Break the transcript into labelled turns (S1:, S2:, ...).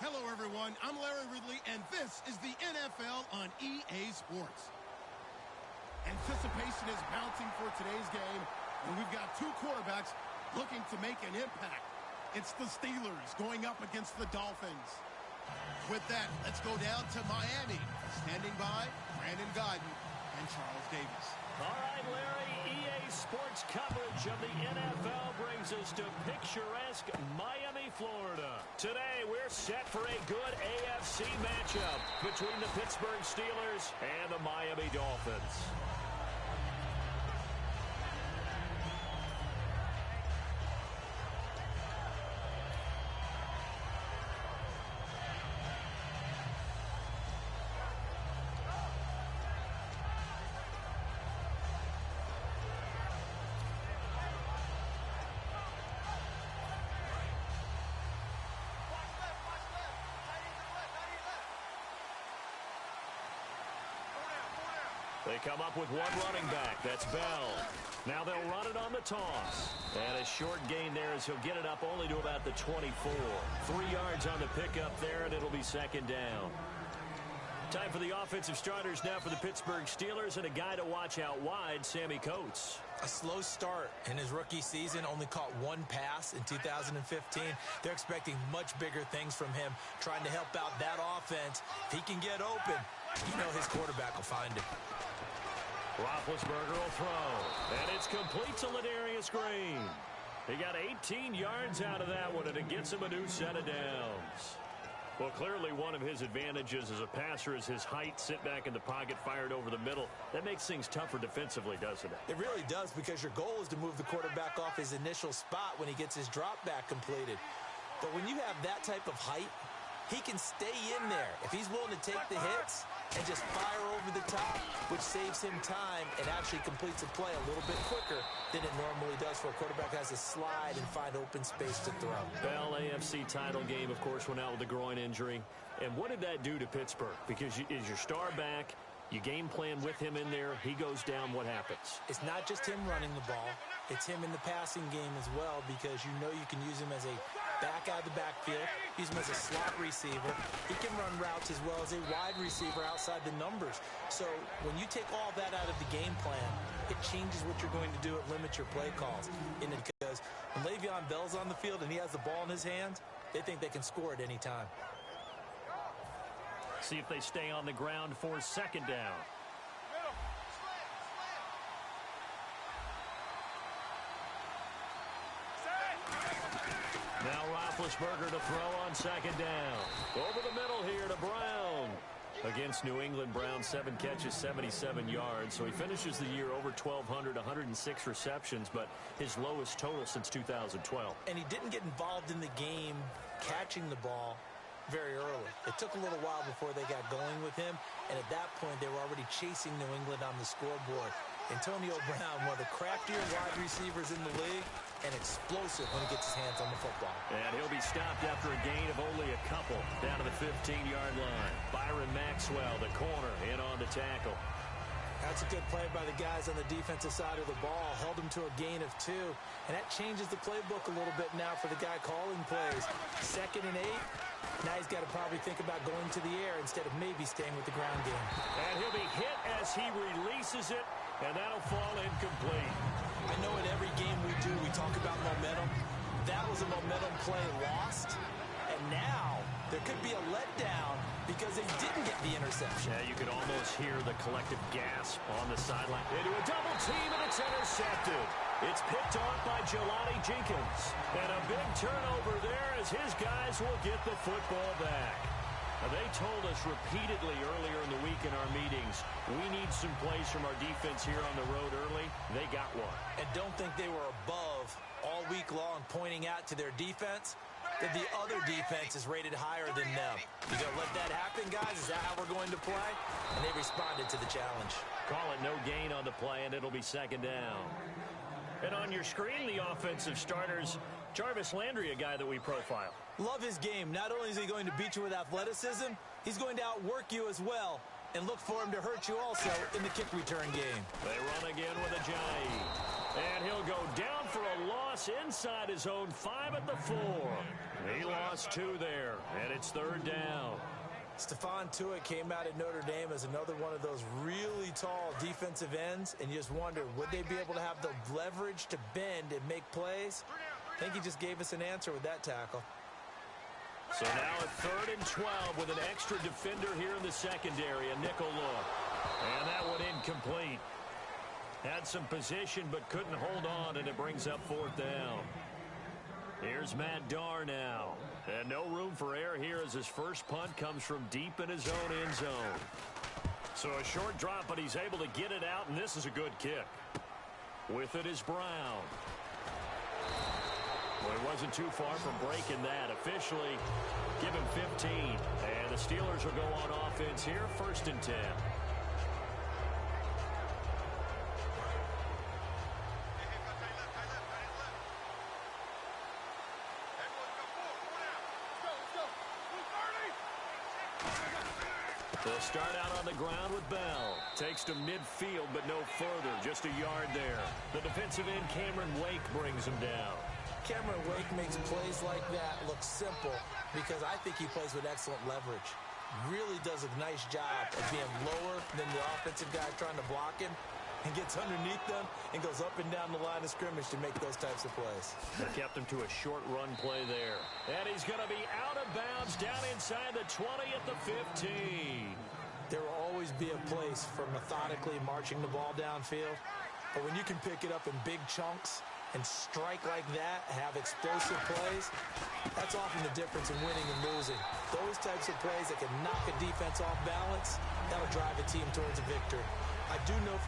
S1: Hello, everyone. I'm Larry Ridley, and this is the NFL on EA Sports. Anticipation is mounting for today's game, and we've got two quarterbacks looking to make an impact. It's the Steelers going up against the Dolphins. With that, let's go down to Miami. Standing by, Brandon Gaudin and Charles Davis.
S2: All right, Larry, EA Sports coverage of the NFL brings us to picturesque Miami, Florida. Today, we're set for a good AFC matchup between the Pittsburgh Steelers and the Miami Dolphins. They come up with one running back. That's Bell. Now they'll run it on the toss. And a short gain there as he'll get it up only to about the 24. 3 yards on the pickup there, and it'll be second down. Time for the offensive starters now for the Pittsburgh Steelers, and a guy to watch out wide, Sammy Coates.
S3: A slow start in his rookie season, only caught one pass in 2015. They're expecting much bigger things from him, trying to help out that offense. If he can get open, you know his quarterback will find him.
S2: Roethlisberger will throw, and it's complete to Ladarius Green. He got 18 yards out of that one, and it gets him a new set of downs. Well, clearly one of his advantages as a passer is his height, sit back in the pocket, fired over the middle. That makes things tougher defensively, doesn't it?
S3: It really does, because your goal is to move the quarterback off his initial spot when he gets his drop back completed. But when you have that type of height, he can stay in there if he's willing to take the hits and just fire over the top, which saves him time and actually completes a play a little bit quicker than it normally does for a quarterback who has to slide and find open space to throw.
S2: Bell, AFC title game, of course, went out with a groin injury. And what did that do to Pittsburgh? Because is your star back, you game plan with him in there, he goes down, what happens?
S3: It's not just him running the ball. It's him in the passing game as well, because you know you can use him as a back out of the backfield, use him as a slot receiver. He can run routes as well as a wide receiver outside the numbers. So when you take all that out of the game plan, it changes what you're going to do. It limits your play calls. And because when Le'Veon Bell's on the field and he has the ball in his hands, they think they can score at any time.
S2: See if they stay on the ground for second down. Now Roethlisberger to throw on second down. Over the middle here to Brown. Against New England, Brown, 7 catches, 77 yards. So he finishes the year over 1,200, 106 receptions, but his lowest total since 2012.
S3: And he didn't get involved in the game catching the ball very early. It took a little while before they got going with him, and at that point they were already chasing New England on the scoreboard. Antonio Brown, one of the craftier wide receivers in the league, and explosive when he gets his hands on the football.
S2: And he'll be stopped after a gain of only a couple down to the 15-yard line. Byron Maxwell, the corner, in on the tackle.
S3: That's a good play by the guys on the defensive side of the ball. Held him to a gain of 2. And that changes the playbook a little bit now for the guy calling plays. 2nd and 8. Now he's got to probably think about going to the air instead of maybe staying with the ground game.
S2: And he'll be hit as he releases it, and that'll fall incomplete.
S3: I know in every game we do, we talk about momentum. That was a momentum play lost. And now there could be a letdown because they didn't get the interception.
S2: Yeah, you could almost hear the collective gasp on the sideline. Into a double team, and it's intercepted. It's picked off by Jelani Jenkins. And a big turnover there as his guys will get the football back. Now, they told us repeatedly earlier in the week in our meetings, we need some plays from our defense here on the road early. They got one.
S3: And don't think they were above all week long pointing out to their defense that the other defense is rated higher than them. You going to let that happen, guys? Is that how we're going to play? And they responded to the challenge.
S2: Call it no gain on the play, and it'll be second down. And on your screen, the offensive starters, Jarvis Landry, a guy that we profile.
S3: Love his game. Not only is he going to beat you with athleticism, he's going to outwork you as well. And look for him to hurt you also in the kick return game.
S2: They run again with Ajayi. And he'll go down for a loss inside his own 5 at the 4. He lost 2 there, and it's 3rd down.
S3: Stephon Tuitt came out at Notre Dame as another one of those really tall defensive ends, and you just wonder, would they be able to have the leverage to bend and make plays? I think he just gave us an answer with that tackle.
S2: So now a 3rd and 12 with an extra defender here in the secondary, a nickel look. And that one incomplete. Had some position but couldn't hold on, and it brings up 4th down. Here's Matt Darr now. And no room for error here as his first punt comes from deep in his own end zone. So a short drop, but he's able to get it out, and this is a good kick. With it is Brown. Well, he wasn't too far from breaking that. Officially, give him 15. And the Steelers will go on offense here, 1st and 10. They'll start out on the ground with Bell. Takes to midfield, but no further. Just a yard there. The defensive end, Cameron Wake, brings him down.
S3: Cameron Wake makes plays like that look simple because I think he plays with excellent leverage. Really does a nice job of being lower than the offensive guy trying to block him and gets underneath them and goes up and down the line of scrimmage to make those types of plays.
S2: They kept him to a short run play there. And he's going to be out of bounds down inside the 20 at the 15.
S3: There will always be a place for methodically marching the ball downfield. But when you can pick it up in big chunks and strike like that, have explosive plays, that's often the difference in winning and losing. Those types of plays that can knock a defense off balance, that'll drive a team towards a victory. I do know